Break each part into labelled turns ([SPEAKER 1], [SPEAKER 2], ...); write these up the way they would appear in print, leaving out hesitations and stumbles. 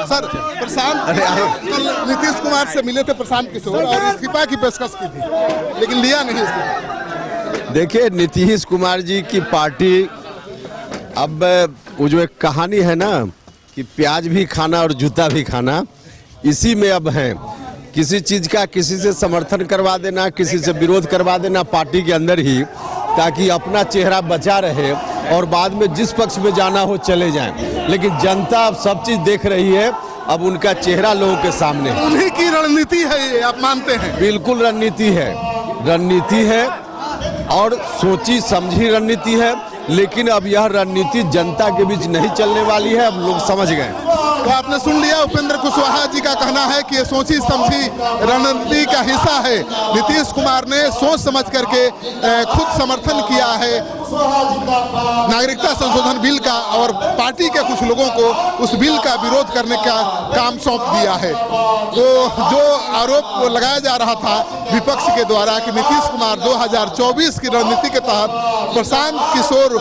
[SPEAKER 1] Sir, प्रशांत कल नीतीश कुमार से मिले थे प्रशांत किशोर और इस्तीफा की पेशकश की थी, लेकिन लिया नहीं इस्तीफा।
[SPEAKER 2] देखिए, नीतीश कुमार जी की पार्टी, अब वो जो एक कहानी है ना कि प्याज भी खाना और जूता भी खाना, इसी में अब है। किसी चीज़ का किसी से समर्थन करवा देना, किसी से विरोध करवा देना पार्टी के अंदर ही, ताकि अपना चेहरा बचा रहे और बाद में जिस पक्ष में जाना हो चले जाएं। लेकिन जनता अब सब चीज़ देख रही है, अब उनका चेहरा लोगों के सामने है।
[SPEAKER 1] उन्हीं की रणनीति है ये, आप मानते हैं?
[SPEAKER 2] बिल्कुल रणनीति है, रणनीति है और सोची समझी रणनीति है। लेकिन अब यह रणनीति जनता के बीच नहीं चलने वाली है, अब लोग समझ गए।
[SPEAKER 1] तो आपने सुन लिया, उपेंद्र कुशवाहा जी का कहना है कि ये सोची समझी रणनीति का हिस्सा है। नीतीश कुमार ने सोच समझ करके खुद समर्थन किया है नागरिकता संशोधन बिल का और पार्टी के कुछ लोगों को उस बिल का विरोध करने का काम सौंप दिया है। तो जो आरोप लगाया जा रहा था विपक्ष के द्वारा कि नीतीश कुमार 2024 की रणनीति के तहत प्रशांत किशोर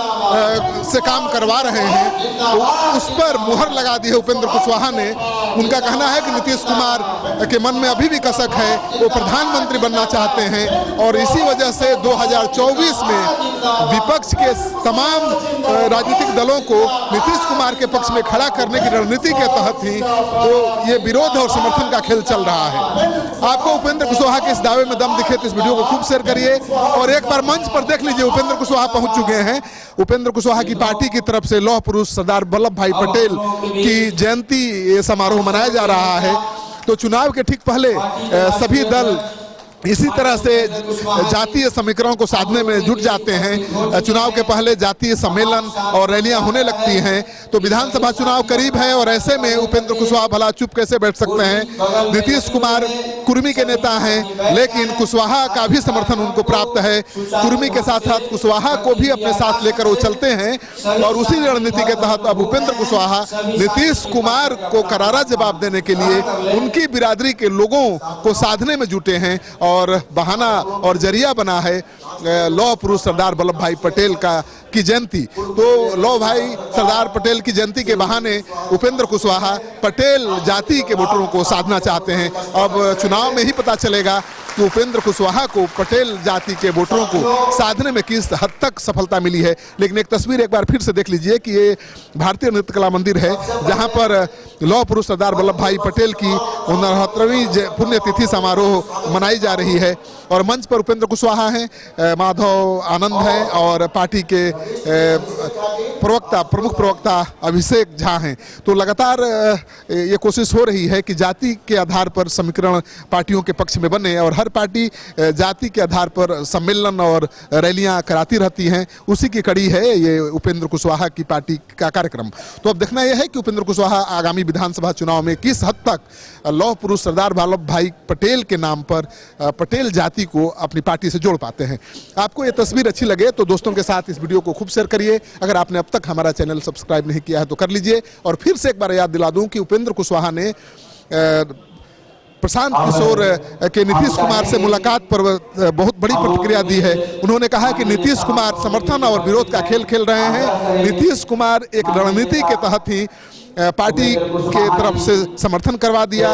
[SPEAKER 1] से काम करवा रहे हैं, तो उस पर मुहर लगा दी है उपेंद्र कुशवाहा ने। उनका कहना है कि नीतीश कुमार के मन में अभी भी कसक है, वो प्रधानमंत्री बनना चाहते हैं और इसी वजह से 2024 में विपक्ष के तमाम राजनीतिक दलों को नीतीश कुमार के पक्ष में खड़ा करने की रणनीति के तहत ही तो ये विरोध और समर्थन का खेल चल रहा है। आपको उपेंद्र कुशवाहा के इस दावे में दम दिखे तो इस वीडियो को खूब शेयर करिए और एक बार मंच पर देख लीजिए, उपेंद्र कुशवाहा पहुंच चुके हैं। उपेंद्र कुशवाहा की पार्टी की तरफ से लौह पुरुष सरदार वल्लभ भाई पटेल की जयंती समारोह मनाया जा रहा है। तो चुनाव के ठीक पहले सभी दल इसी तरह से जातीय समीकरण को साधने में जुट जाते हैं। चुनाव के पहले जातीय सम्मेलन और रैलियां होने लगती हैं। तो विधानसभा चुनाव करीब है और ऐसे में उपेंद्र कुशवाहा भला चुप कैसे बैठ सकते हैं। नीतीश कुमार कुर्मी के नेता हैं, लेकिन कुशवाहा का भी समर्थन उनको प्राप्त है। कुर्मी के साथ साथ कुशवाहा को भी अपने साथ लेकर वो चलते हैं और उसी रणनीति के तहत अब उपेंद्र कुशवाहा नीतीश कुमार को करारा जवाब देने के लिए उनकी बिरादरी के लोगों को साधने में जुटे हैं और बहाना और जरिया बना है लौह पुरुष सरदार वल्लभ भाई पटेल की जयंती। तो लौह भाई सरदार पटेल की जयंती के बहाने उपेंद्र कुशवाहा पटेल जाति के वोटरों को साधना चाहते हैं। अब चुनाव में ही पता चलेगा कि उपेंद्र कुशवाहा को पटेल जाति के वोटरों को साधने में किस हद तक सफलता मिली है। लेकिन एक तस्वीर एक बार फिर से देख लीजिए कि ये भारतीय नृत्य कला मंदिर है, जहां पर लौह पुरुष सरदार वल्लभ भाई पटेल की 69वीं पुण्यतिथि समारोह मनाई जा रही है और मंच पर उपेंद्र कुशवाहा हैं, माधव आनंद हैं और पार्टी के प्रमुख प्रवक्ता अभिषेक झा हैं। तो लगातार ये कोशिश हो रही है कि जाति के आधार पर समीकरण पार्टियों के पक्ष में बने और हर पार्टी जाति के आधार पर सम्मेलन और रैलियां कराती रहती हैं। उसी की कड़ी है ये उपेंद्र कुशवाहा की पार्टी का कार्यक्रम। तो अब देखना यह है कि उपेंद्र कुशवाहा आगामी विधानसभा चुनाव में किस हद तक लौह पुरुष सरदार वल्लभ भाई पटेल के नाम पर पटेल जाति को अपनी पार्टी से जोड़ पाते हैं। आपको ये तस्वीर अच्छी लगे तो दोस्तों के साथ इस वीडियो को खूब शेयर करिए। अगर आपने अब तक हमारा चैनल सब्सक्राइब नहीं किया है तो कर लीजिए। और फिर से एक बार याद दिला दूं कि उपेंद्र कुशवाहा ने प्रशांत किशोर के नीतीश कुमार से मुलाकात पर बहुत बड़ी प्रतिक्रिया दी है। उन्होंने कहा कि नीतीश कुमार समर्थन और विरोध का खेल खेल रहे हैं। नीतीश कुमार एक रणनीति के तहत ही पार्टी के तरफ से समर्थन करवा दिया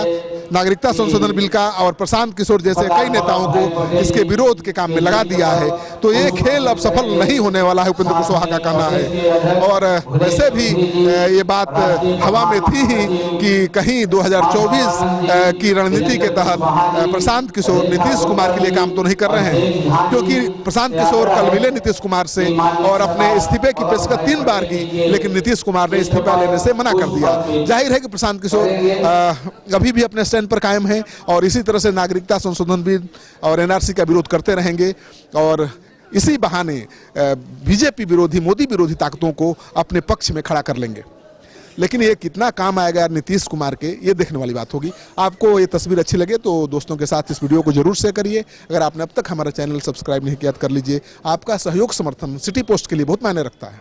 [SPEAKER 1] नागरिकता संशोधन बिल का और प्रशांत किशोर जैसे कई नेताओं को इसके विरोध के काम में लगा दिया है। तो ये खेल अब सफल नहीं होने वाला है, उपेंद्र कुशवाहा का कहना है। और वैसे भी ये बात हवा में थी ही कि कहीं 2024 की रणनीति के तहत प्रशांत किशोर नीतीश कुमार के लिए काम तो नहीं कर रहे हैं, क्योंकि प्रशांत किशोर कल मिले नीतीश कुमार से और अपने इस्तीफे की पेशकश 3 बार की, लेकिन नीतीश कुमार ने इस्तीफा लेने से मना कर दिया। जाहिर है कि प्रशांत किशोर अभी भी अपने पर कायम है और इसी तरह से नागरिकता संशोधन बिल और एनआरसी का विरोध करते रहेंगे और इसी बहाने बीजेपी विरोधी मोदी विरोधी ताकतों को अपने पक्ष में खड़ा कर लेंगे। लेकिन ये कितना काम आएगा नीतीश कुमार के, ये देखने वाली बात होगी। आपको ये तस्वीर अच्छी लगे तो दोस्तों के साथ इस वीडियो को जरूर शेयर करिए। अगर आपने अब तक हमारा चैनल सब्सक्राइब नहीं किया तो कर लीजिए। आपका सहयोग समर्थन सिटी पोस्ट के लिए बहुत मायने रखता है।